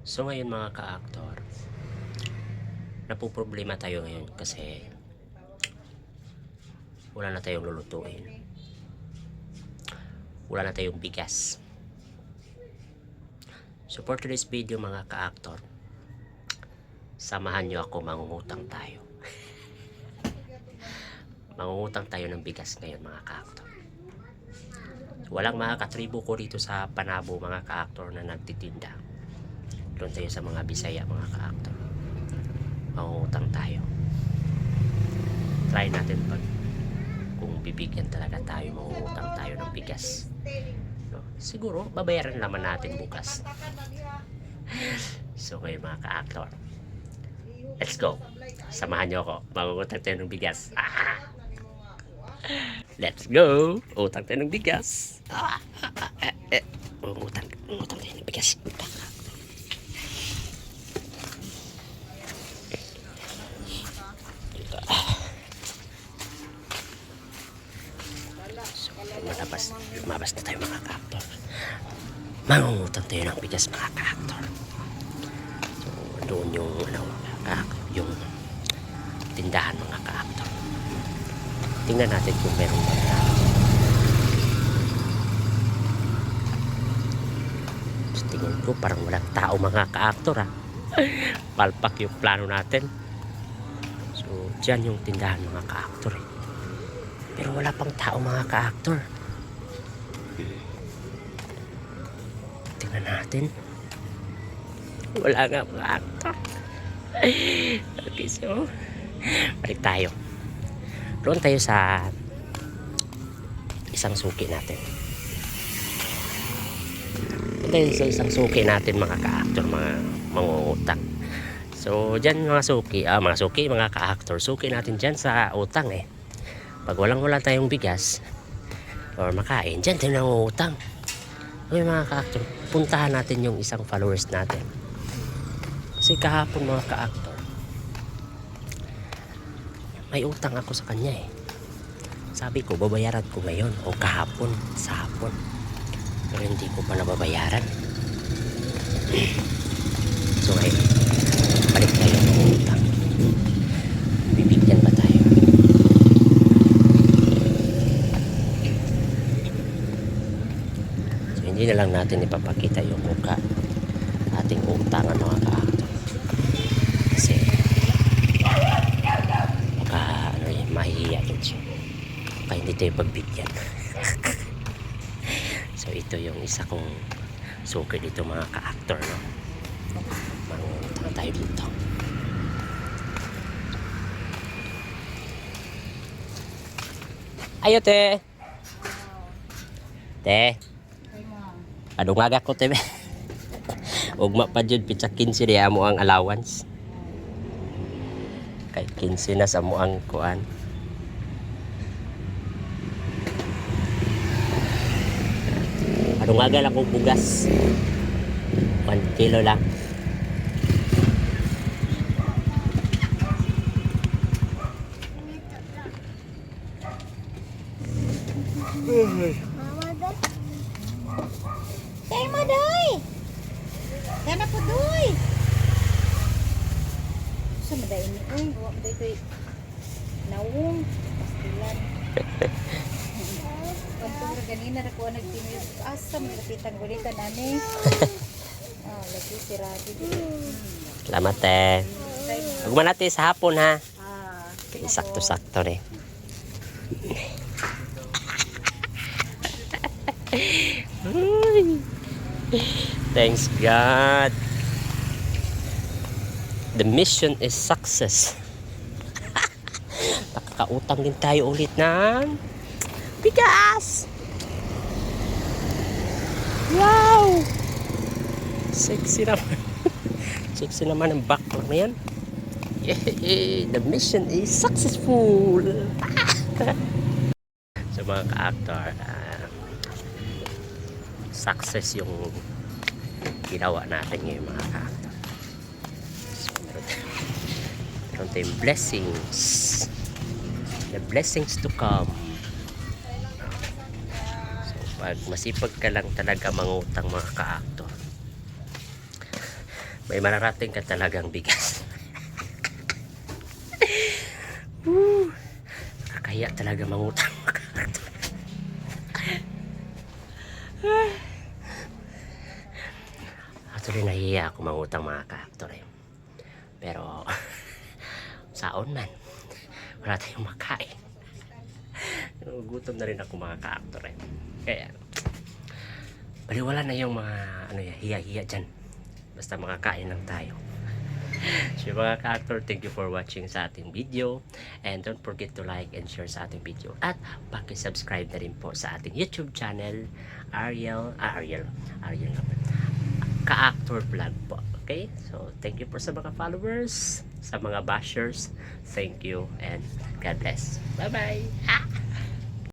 So ngayon mga ka-aktor, napoproblema tayo ngayon kasi wala na tayong lulutuin. Wala na tayong bigas. So for today's video mga ka-aktor, samahan nyo ako, mangungutang tayo. Mangungutang tayo ng bigas ngayon mga ka-aktor. Walang mga katribo ko dito sa Panabo mga ka-aktor na nagtitinda. Doon tayo sa mga Bisaya mga ka-aktor. Mangungutang tayo. Try natin pag kung bibigyan talaga tayo, mangungutang tayo ng bigas. No? Siguro babayaran naman natin bukas. So ngayon mga ka-aktor, let's go. Samahan nyo ako, mangungutang tayo ng bigas. Let's go. Utang tayo ng bigas. Utang tayo ng bigas. So, lumabas na tayo mga ka-aktor. Mangungutang tayo ng bigas mga ka-aktor. So, doon yung yung tindahan mga ka-aktor. Tingnan natin kung meron ba na. So, tingnan ko parang walang tao mga ka-aktor ha. Palpak yung plano natin. So dyan yung tindahan mga ka-aktor eh. Pero wala pang tao mga ka-aktor. Tingnan natin. Wala nga mga aktor. Okay, so balik tayo. Doon tayo sa isang suki natin. Doon tayo sa isang suki natin mga ka-aktor, mga mangungutang. So dyan mga suki, mga ka-aktor, suki natin dyan sa utang eh. Pag walang tayong bigas or makain, dyan tayo nangungutang. Okay mga ka-aktor, puntahan natin yung isang followers natin. Kasi kahapon mga ka-aktor, may utang ako sa kanya eh. Sabi ko babayaran ko ngayon o kahapon sa hapon, pero hindi ko pa nababayaran. So ngayon balik tayo ng utang. Bibigyan ba tayo? So hindi na lang natin ipapakita yung mukha ating utangan mga ka-aktor, kasi mahihiya yun siya. Kaya hindi tayo pagbigyan. So ito yung isa kong suki dito mga ka-aktor, no? Mangungutang tayo dito. Ayo te. Te. Adong agak ko te. Ugma pa jud pitsa 15 diya mo ang allowance. Kay 15 na sa mo ang kuan. Dungagal ako bugas 1 kilo lang. Tema doy. Kana po doy. Sa maday ni oy, wa maday toy. Nawong pastilan. Pantong ganina ra ko nagtinyo asa may lapitan gulita nani. Lagi sirado dito. Salamat te. Ugma natin sa hapon ha. Kay Opo. sakto-sakto rin. Thanks God. The mission is success. Nakakautang din tayo ulit ng bigas. Wow! Sexy naman. Sexy naman ang backpack na yan. Yay! The mission is successful. So mga ka-aktor, success yung ginawa natin ngayon mga ka-aktor. So meron tayong blessings. The blessings to come. Pag masipag ka lang talaga mangutang mga ka-aktor, may mararating ka talagang bigas. Woo! Nakakahiya talaga mangutang mga ka-actor. Actually, nahihiya ako mangutang mga ka-actor eh. Pero, saon man, wala tayong makain. Gutom na rin ako mga ka-actor eh. Kaya, baliwala na yung mga hiya-hiya dyan. Basta makakain lang tayo. So mga ka-actor, thank you for watching sa ating video. And don't forget to like and share sa ating video. At paki-subscribe na rin po sa ating YouTube channel, Ariel naman. Ka-actor vlog po. Okay? So, thank you po sa mga followers, sa mga bashers. Thank you and God bless. Bye-bye!